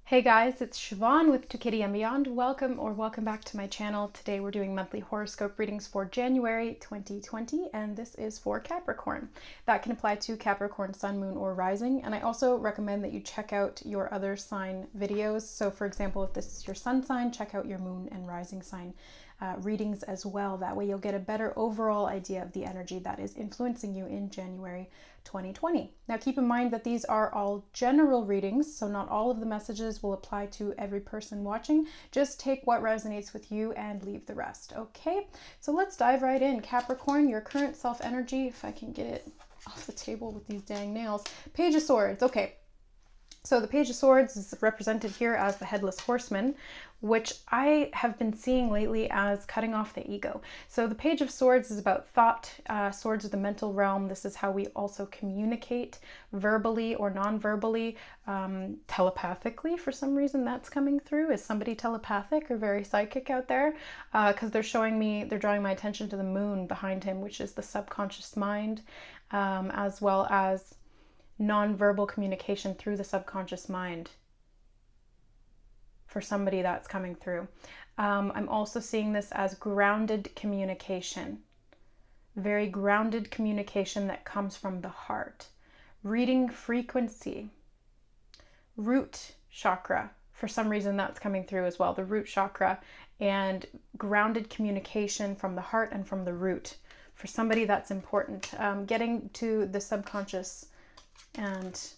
Hey guys, it's Siobhan with To Kitty and Beyond. Welcome back to my channel. Today we're doing monthly horoscope readings for January 2020, and this is for Capricorn. That can apply to Capricorn, Sun, Moon, or Rising. And I also recommend that you check out your other sign videos. So for example, if this is your Sun sign, check out your Moon and Rising sign readings as well. That way you'll get a better overall idea of the energy that is influencing you in January 2020. Now keep in mind that these are all general readings, so not all of the messages will apply to every person watching. Just take what resonates with you and leave the rest. Okay, so let's dive right in. Capricorn, your current self energy, if I can get it off the table with these dang nails. Page of Swords. Okay, so the Page of Swords is represented here as the Headless Horseman, which I have been seeing lately as cutting off the ego. So the Page of Swords is about thought. Swords are the mental realm. This is how we also communicate verbally or non-verbally, telepathically. For some reason that's coming through. Is somebody telepathic or very psychic out there? Because they're drawing my attention to the moon behind him, which is the subconscious mind, as well as non-verbal communication through the subconscious mind. For somebody that's coming through. I'm also seeing this as grounded communication. Very grounded communication that comes from the heart. Reading frequency. Root chakra. For some reason that's coming through as well. The root chakra and grounded communication from the heart and from the root. For somebody that's important. Getting to the subconscious and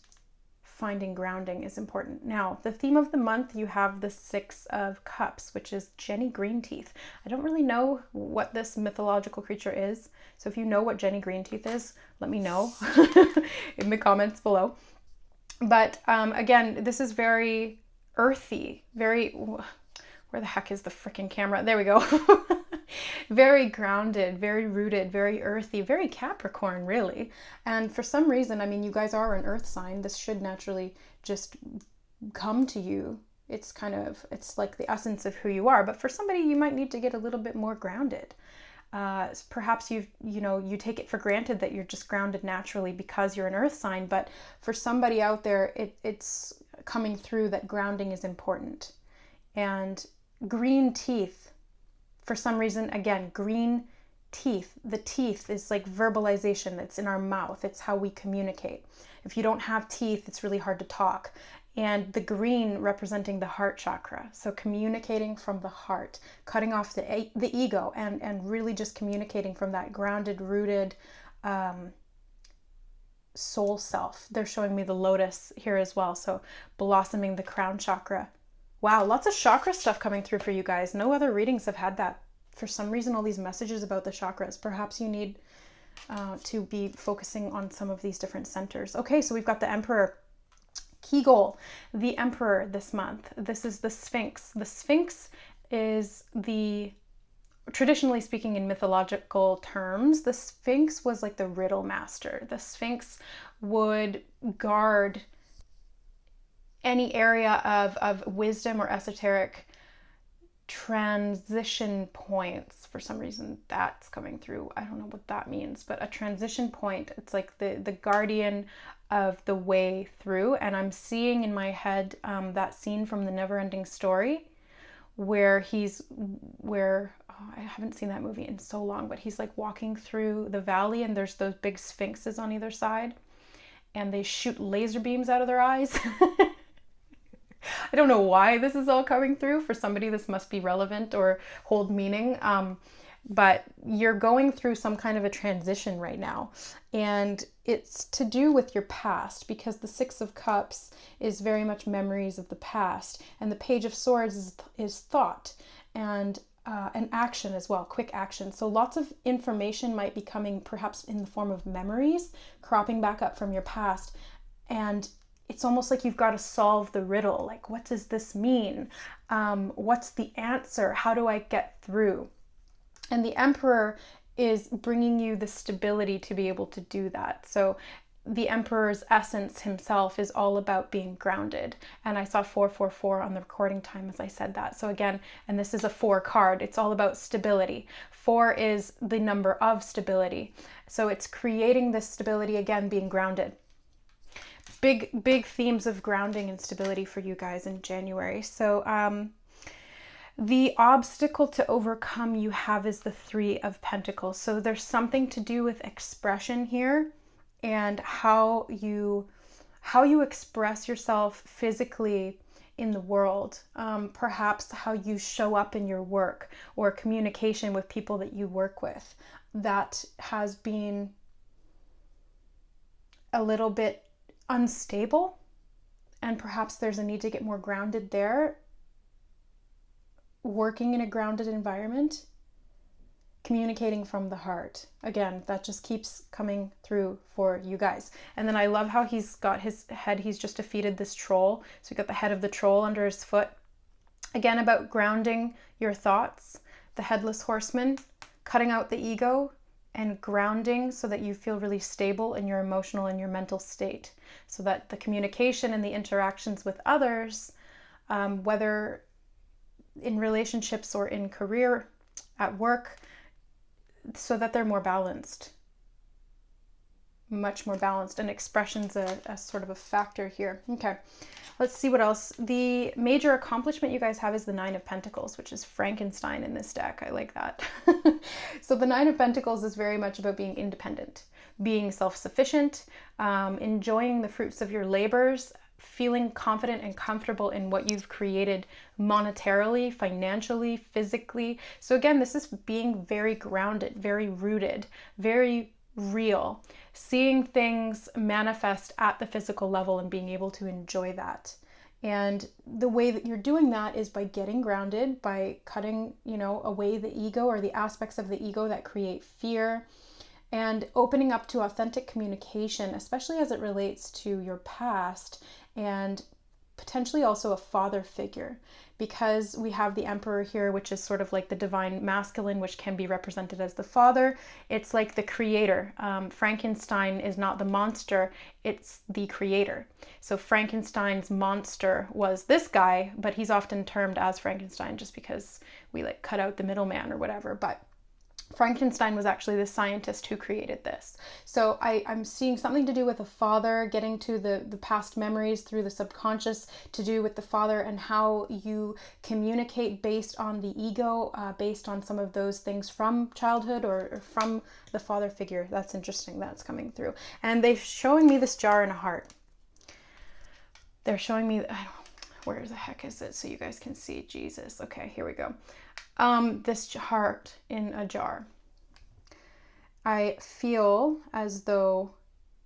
finding grounding is important. Now, the theme of the month, you have the Six of Cups, which is Jenny Greenteeth. I don't really know what this mythological creature is, so if you know what Jenny Greenteeth is, let me know in the comments below. But again, this is very earthy, very... Where the heck is the freaking camera? There we go. Very grounded, very rooted, very earthy, very Capricorn, really. And for some reason, I mean, you guys are an earth sign. This should naturally just come to you. It's like the essence of who you are. But for somebody, you might need to get a little bit more grounded. Perhaps you take it for granted that you're just grounded naturally because you're an earth sign. But for somebody out there, it's coming through that grounding is important. And green teeth. For some reason, again, green teeth. The teeth is like verbalization. It's in our mouth. It's how we communicate. If you don't have teeth, it's really hard to talk. And the green representing the heart chakra. So communicating from the heart, cutting off the ego and really just communicating from that grounded, rooted soul self. They're showing me the lotus here as well. So blossoming the crown chakra. Wow, lots of chakra stuff coming through for you guys. No other readings have had that. For some reason, all these messages about the chakras. Perhaps you need to be focusing on some of these different centers. Okay, so we've got the Emperor. Key goal, the Emperor this month. This is the Sphinx. The Sphinx is traditionally speaking in mythological terms, the Sphinx was like the riddle master. The Sphinx would guard any area of wisdom or esoteric transition points. For some reason that's coming through. I don't know what that means, but a transition point, it's like the guardian of the way through. And I'm seeing in my head that scene from the Never-Ending Story where I haven't seen that movie in so long, but he's like walking through the valley and there's those big sphinxes on either side and they shoot laser beams out of their eyes. I don't know why this is all coming through. For somebody, this must be relevant or hold meaning. But you're going through some kind of a transition right now. And it's to do with your past because the Six of Cups is very much memories of the past. And the Page of Swords is thought and action as well, quick action. So lots of information might be coming perhaps in the form of memories, cropping back up from your past. And it's almost like you've got to solve the riddle. Like, what does this mean? What's the answer? How do I get through? And the Emperor is bringing you the stability to be able to do that. So the Emperor's essence himself is all about being grounded. And I saw 444 on the recording time as I said that. So again, and this is a 4 card. It's all about stability. 4 is the number of stability. So it's creating this stability, again, being grounded. big themes of grounding and stability for you guys in January. So the obstacle to overcome you have is the Three of Pentacles. So there's something to do with expression here and how you express yourself physically in the world. Perhaps how you show up in your work or communication with people that you work with. That has been a little bit unstable, and perhaps there's a need to get more grounded there. Working in a grounded environment, communicating from the heart. Again, that just keeps coming through for you guys. And then I love how he's got his head, he's just defeated this troll. So you got the head of the troll under his foot. Again, about grounding your thoughts, the headless horseman, cutting out the ego and grounding so that you feel really stable in your emotional and your mental state. So that the communication and the interactions with others, whether in relationships or in career, at work, so that they're more balanced, much more balanced, and expression's a sort of a factor here. Okay, let's see what else. The major accomplishment you guys have is the Nine of Pentacles, which is Frankenstein in this deck. I like that. So the Nine of Pentacles is very much about being independent, being self-sufficient, enjoying the fruits of your labors, feeling confident and comfortable in what you've created monetarily, financially, physically. So again, this is being very grounded, very rooted, very real, seeing things manifest at the physical level and being able to enjoy that. And the way that you're doing that is by getting grounded, by cutting, away the ego or the aspects of the ego that create fear, and opening up to authentic communication, especially as it relates to your past and potentially also a father figure, because we have the Emperor here, which is sort of like the divine masculine, which can be represented as the father. It's like the creator. Frankenstein is not the monster, it's the creator. So Frankenstein's monster was this guy, but he's often termed as Frankenstein just because we cut out the middleman or whatever. But Frankenstein was actually the scientist who created this. So I'm seeing something to do with a father, getting to the past memories through the subconscious, to do with the father and how you communicate based on the ego, based on some of those things from childhood or from the father figure. That's interesting. That's coming through. And they're showing me this jar and a heart. They're showing me, where the heck is it so you guys can see? Jesus. Okay, here we go. This heart in a jar. I feel as though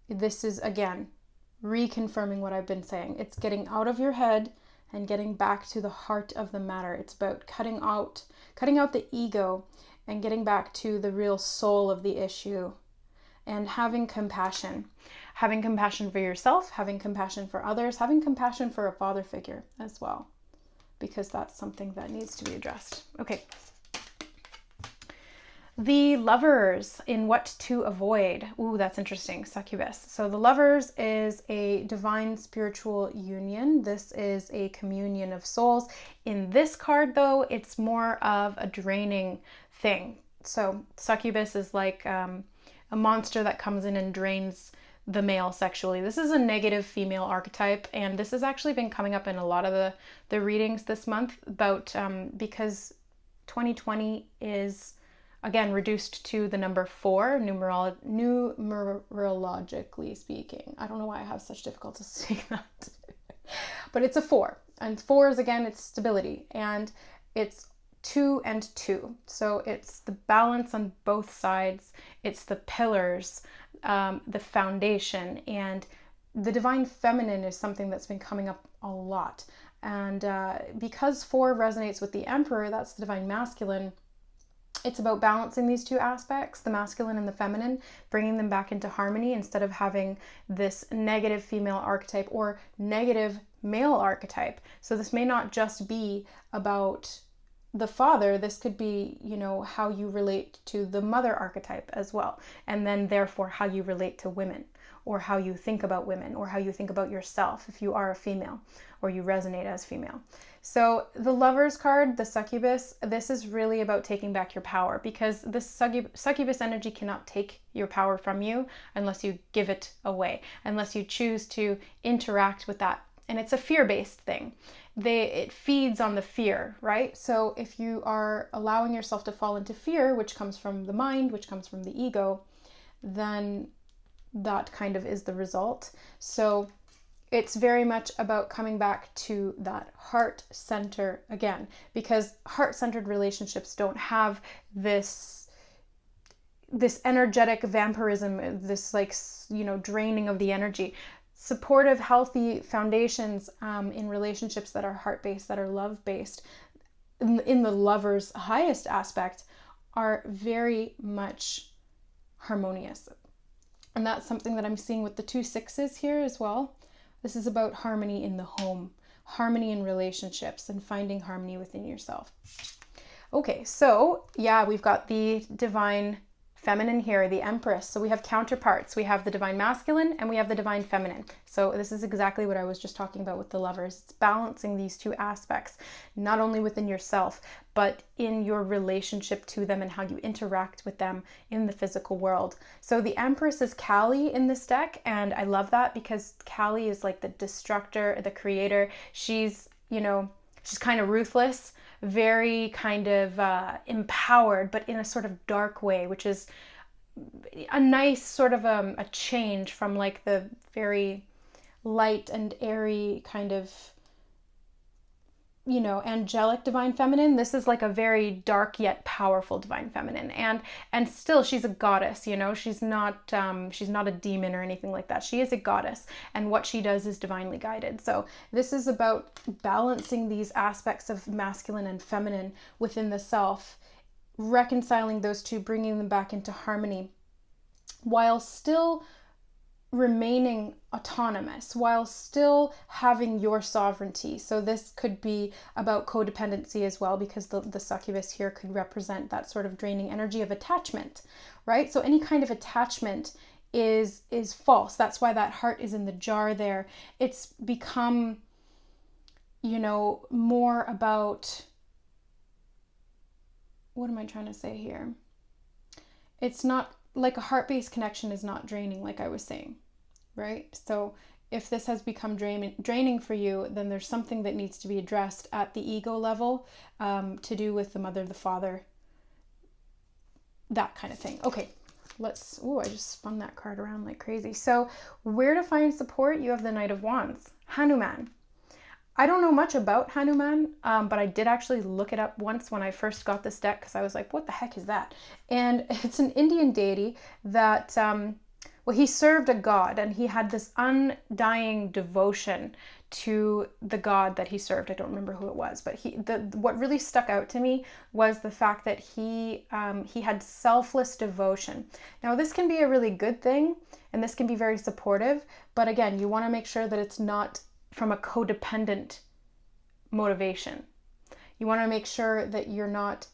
this is, again, reconfirming what I've been saying. It's getting out of your head and getting back to the heart of the matter. It's about cutting out the ego and getting back to the real soul of the issue and having compassion. Having compassion for yourself, having compassion for others, having compassion for a father figure as well, because that's something that needs to be addressed. Okay. The Lovers in What to Avoid. Ooh, that's interesting. Succubus. So the Lovers is a divine spiritual union. This is a communion of souls. In this card, though, it's more of a draining thing. So succubus is like a monster that comes in and drains the male sexually. This is a negative female archetype, and this has actually been coming up in a lot of the readings this month about because 2020 is again reduced to the number 4 numerologically speaking. I don't know why I have such difficulty saying that. But it's a 4, and 4 is, again, it's stability, and it's 2 and 2. So it's the balance on both sides. It's the pillars, the foundation, and the divine feminine is something that's been coming up a lot. And because 4 resonates with the Emperor, that's the divine masculine, it's about balancing these two aspects, the masculine and the feminine, bringing them back into harmony instead of having this negative female archetype or negative male archetype. So this may not just be about the father, this could be, how you relate to the mother archetype as well. And then therefore how you relate to women, or how you think about women, or how you think about yourself if you are a female or you resonate as female. So the Lovers card, the succubus, this is really about taking back your power, because the succubus energy cannot take your power from you unless you give it away, unless you choose to interact with that. And it's a fear-based thing. It feeds on the fear, right? So if you are allowing yourself to fall into fear, which comes from the mind, which comes from the ego, then that kind of is the result. So it's very much about coming back to that heart center again, because heart-centered relationships don't have this energetic vampirism, this draining of the energy. Supportive, healthy foundations in relationships that are heart-based, that are love-based, in the lover's highest aspect, are very much harmonious. And that's something that I'm seeing with the 2 6s here as well. This is about harmony in the home, harmony in relationships, and finding harmony within yourself. Okay, so yeah, we've got the divine feminine here, the Empress. So we have counterparts. We have the divine masculine and we have the divine feminine. So this is exactly what I was just talking about with the Lovers. It's balancing these 2 aspects, not only within yourself, but in your relationship to them and how you interact with them in the physical world. So the Empress is Kali in this deck, and I love that because Kali is like the destructor, the creator. She's kind of ruthless, very kind of empowered, but in a sort of dark way, which is a nice sort of a change from like the very light and airy kind of, angelic divine feminine. This is like a very dark yet powerful divine feminine, and still she's a goddess. She's not a demon or anything like that. She is a goddess, and what she does is divinely guided. So this is about balancing these aspects of masculine and feminine within the self, reconciling those 2, bringing them back into harmony, while still remaining autonomous, while still having your sovereignty. So this could be about codependency as well, because the succubus here could represent that sort of draining energy of attachment, right? So any kind of attachment is false. That's why that heart is in the jar there. It's become, more about, what am I trying to say here? It's not like a heart-based connection is not draining, like I was saying, right? So if this has become draining for you, then there's something that needs to be addressed at the ego level, to do with the mother, the father, that kind of thing. Okay, I just spun that card around like crazy. So where to find support? You have the Knight of Wands, Hanuman. I don't know much about Hanuman, but I did actually look it up once when I first got this deck, because I was like, what the heck is that? And it's an Indian deity that, he served a god, and he had this undying devotion to the god that he served. I don't remember who it was, but what really stuck out to me was the fact that he had selfless devotion. Now, this can be a really good thing, and this can be very supportive, but again, you want to make sure that it's not from a codependent motivation. You want to make sure that you're not,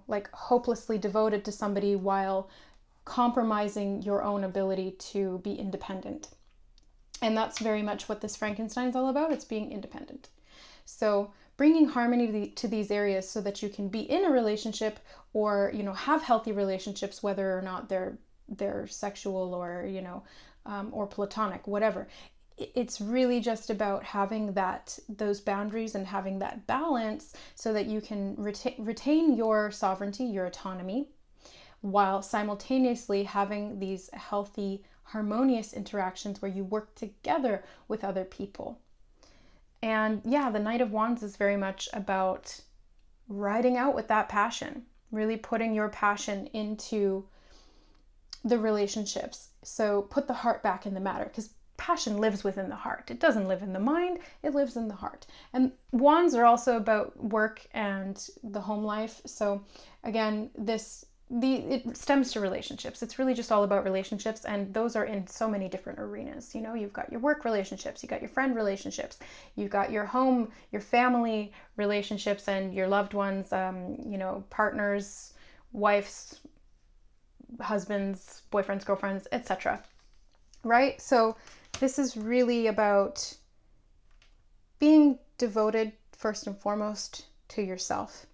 like hopelessly devoted to somebody while compromising your own ability to be independent. And that's very much what this Frankenstein's all about. It's being independent. So bringing harmony to these areas so that you can be in a relationship, or, have healthy relationships, whether or not they're sexual or, or platonic, whatever. It's really just about having those boundaries and having that balance so that you can retain your sovereignty, your autonomy, while simultaneously having these healthy, harmonious interactions where you work together with other people. And yeah, the Knight of Wands is very much about riding out with that passion, really putting your passion into the relationships. So put the heart back in the matter, because passion lives within the heart. It doesn't live in the mind, it lives in the heart. And wands are also about work and the home life. So again, this it stems to relationships. It's really just all about relationships, and those are in so many different arenas. You know, you've got your work relationships, you got your friend relationships, you've got your home, your family relationships, and your loved ones, you know, partners, wives, husbands, boyfriends, girlfriends, etc. Right? So this is really about being devoted first and foremost to yourself.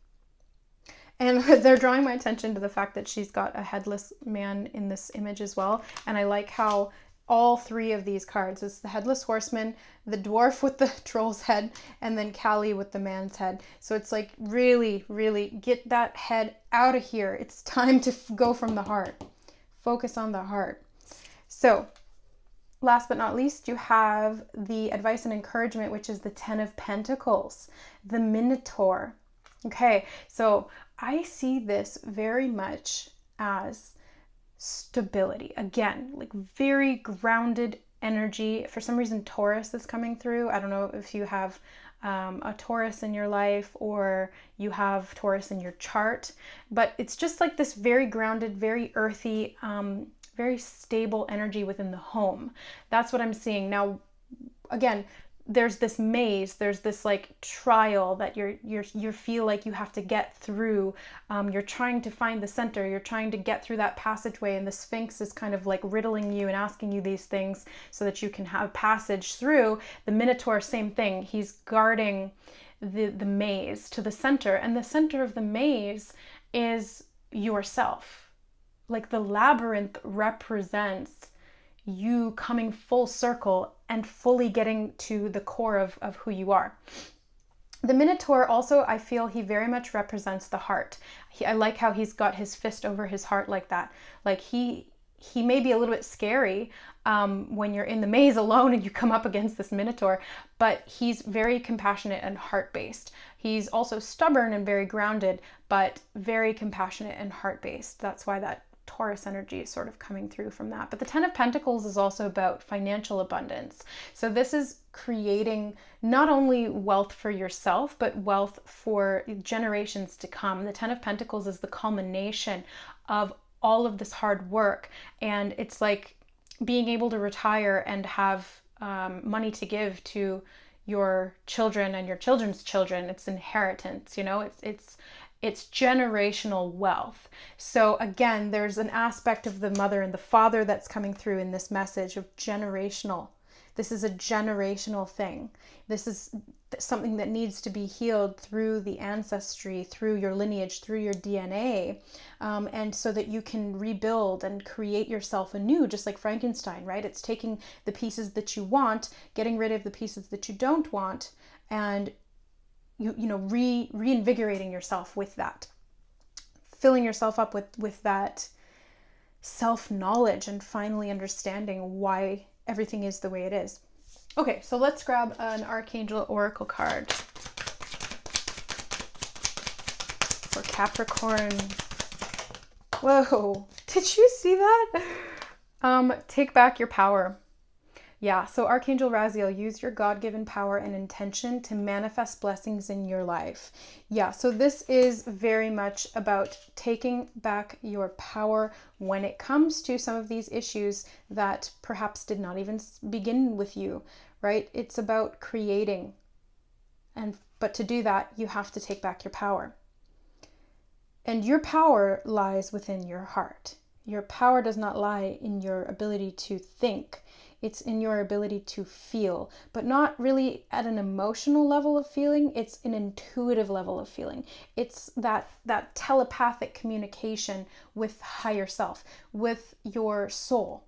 And they're drawing my attention to the fact that she's got a headless man in this image as well. And I like how all three of these cards, it's the headless horseman, the dwarf with the troll's head, and then Kali with the man's head. So it's like, really, really get that head out of here. It's time to go from the heart. Focus on the heart. So last but not least, you have the advice and encouragement, which is the 10 of Pentacles, the Minotaur. Okay, so I see this very much as stability. Again, like very grounded energy. For some reason, Taurus is coming through. I don't know if you have a Taurus in your life or you have Taurus in your chart, but it's just like this very grounded, very earthy, very stable energy within the home. That's what I'm seeing. Now, again, there's this maze, there's this like trial that you feel like you have to get through. You're trying to find the center, you're trying to get through that passageway, and the Sphinx is kind of like riddling you and asking you these things so that you can have passage through. The Minotaur, same thing. He's guarding the maze to the center, and the center of the maze is yourself. Like the labyrinth represents you coming full circle and fully getting to the core of who you are. The Minotaur also, I feel he very much represents the heart. I like how he's got his fist over his heart like that. Like he may be a little bit scary when you're in the maze alone and you come up against this Minotaur, but he's very compassionate and heart-based. He's also stubborn and very grounded, but very compassionate and heart-based. That's why that Taurus energy is sort of coming through from that. But the 10 of Pentacles is also about financial abundance. So this is creating not only wealth for yourself, but wealth for generations to come. The 10 of Pentacles is the culmination of all of this hard work. And it's like being able to retire and have money to give to your children and your children's children. It's inheritance, you know, it's generational wealth. So again, there's an aspect of the mother and the father that's coming through in this message of generational. This is a generational thing. This is something that needs to be healed through the ancestry, through your lineage, through your DNA, and so that you can rebuild and create yourself anew, just like Frankenstein, right? It's taking the pieces that you want, getting rid of the pieces that you don't want, and reinvigorating yourself with that, filling yourself up with that self-knowledge and finally understanding why everything is the way it is. Okay, so let's grab an Archangel Oracle card for Capricorn. Whoa, did you see that? Take back your power. Yeah, so Archangel Raziel, use your God-given power and intention to manifest blessings in your life. Yeah, so this is very much about taking back your power when it comes to some of these issues that perhaps did not even begin with you, right? It's about creating. But to do that, you have to take back your power. And your power lies within your heart. Your power does not lie in your ability to think. It's in your ability to feel, but not really at an emotional level of feeling. It's an intuitive level of feeling. It's that telepathic communication with higher self, with your soul,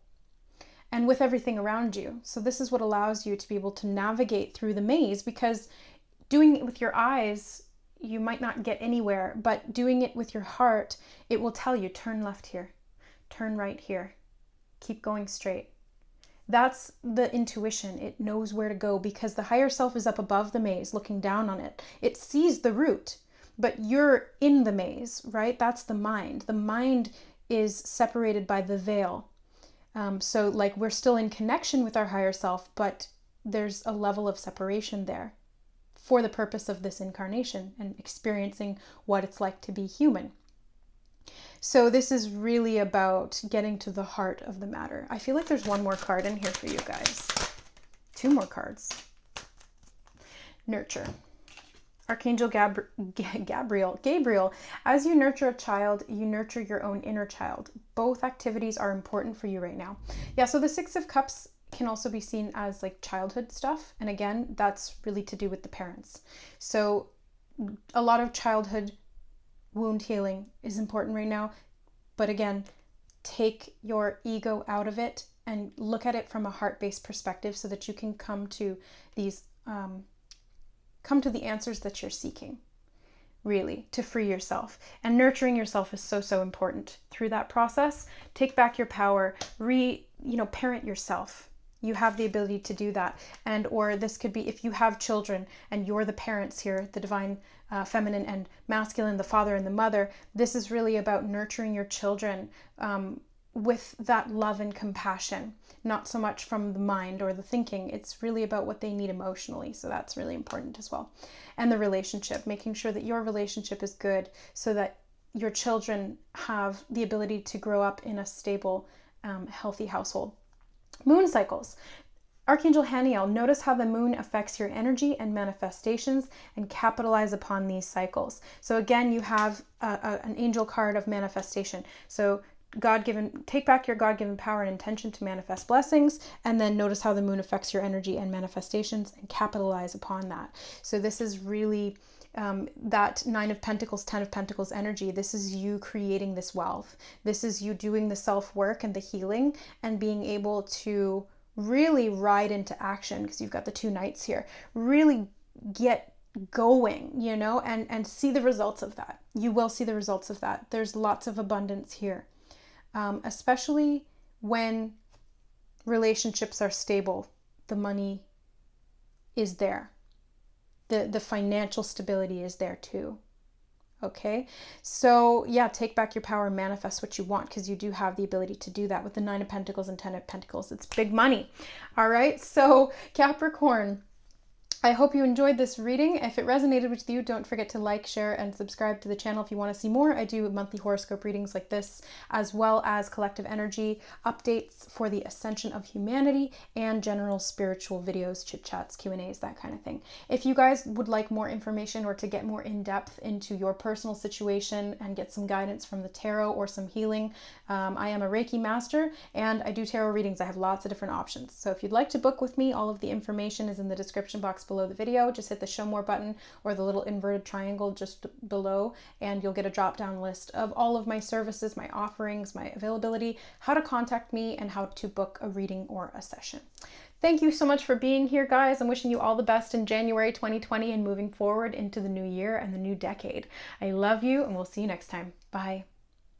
and with everything around you. So this is what allows you to be able to navigate through the maze, because doing it with your eyes, you might not get anywhere, but doing it with your heart, it will tell you, turn left here, turn right here, keep going straight. That's the intuition. It knows where to go because the higher self is up above the maze looking down on it. It sees the route, but you're in the maze, right? That's the mind. The mind is separated by the veil. So like we're still in connection with our higher self, but there's a level of separation there for the purpose of this incarnation and experiencing what it's like to be human. So this is really about getting to the heart of the matter. I feel like there's one more card in here for you guys. 2 more cards. Nurture. Archangel Gabriel. As you nurture a child, you nurture your own inner child. Both activities are important for you right now. Yeah, so the 6 of Cups can also be seen as like childhood stuff. And again, that's really to do with the parents. So a lot of childhood wound healing is important right now. But again, take your ego out of it and look at it from a heart-based perspective so that you can come to these come to the answers that you're seeking, really, to free yourself. And nurturing yourself is so, so important through that process. Take back your power, parent yourself. You have the ability to do that. And, or this could be if you have children and you're the parents here, the divine feminine and masculine, the father and the mother, this is really about nurturing your children with that love and compassion, not so much from the mind or the thinking. It's really about what they need emotionally. So that's really important as well. And the relationship, making sure that your relationship is good so that your children have the ability to grow up in a stable, healthy household. Moon cycles. Archangel Haniel, notice how the moon affects your energy and manifestations and capitalize upon these cycles. So again, you have an angel card of manifestation. So God-given, take back your God-given power and intention to manifest blessings, and then notice how the moon affects your energy and manifestations and capitalize upon that. So this is really that 9 of Pentacles, 10 of Pentacles energy. This is you creating this wealth. This is you doing the self-work and the healing and being able to really ride into action, because you've got the 2 knights here. Really get going, and see the results of that. You will see the results of that. There's lots of abundance here. Especially when relationships are stable, the money is there. The financial stability is there too. Okay, so yeah, take back your power, manifest what you want, because you do have the ability to do that with the 9 of Pentacles and 10 of Pentacles. It's big money. All right, so Capricorn, I hope you enjoyed this reading. If it resonated with you, don't forget to like, share, and subscribe to the channel if you want to see more. I do monthly horoscope readings like this, as well as collective energy updates for the ascension of humanity and general spiritual videos, chit chats, Q&As, that kind of thing. If you guys would like more information or to get more in depth into your personal situation and get some guidance from the tarot or some healing, I am a Reiki master and I do tarot readings. I have lots of different options. So if you'd like to book with me, all of the information is in the description box below the video. Just hit the show more button or the little inverted triangle just below, and you'll get a drop down list of all of my services, my offerings, my availability, how to contact me, and how to book a reading or a session. Thank you so much for being here, guys. I'm wishing you all the best in January 2020 and moving forward into the new year and the new decade. I love you, and we'll see you next time. Bye.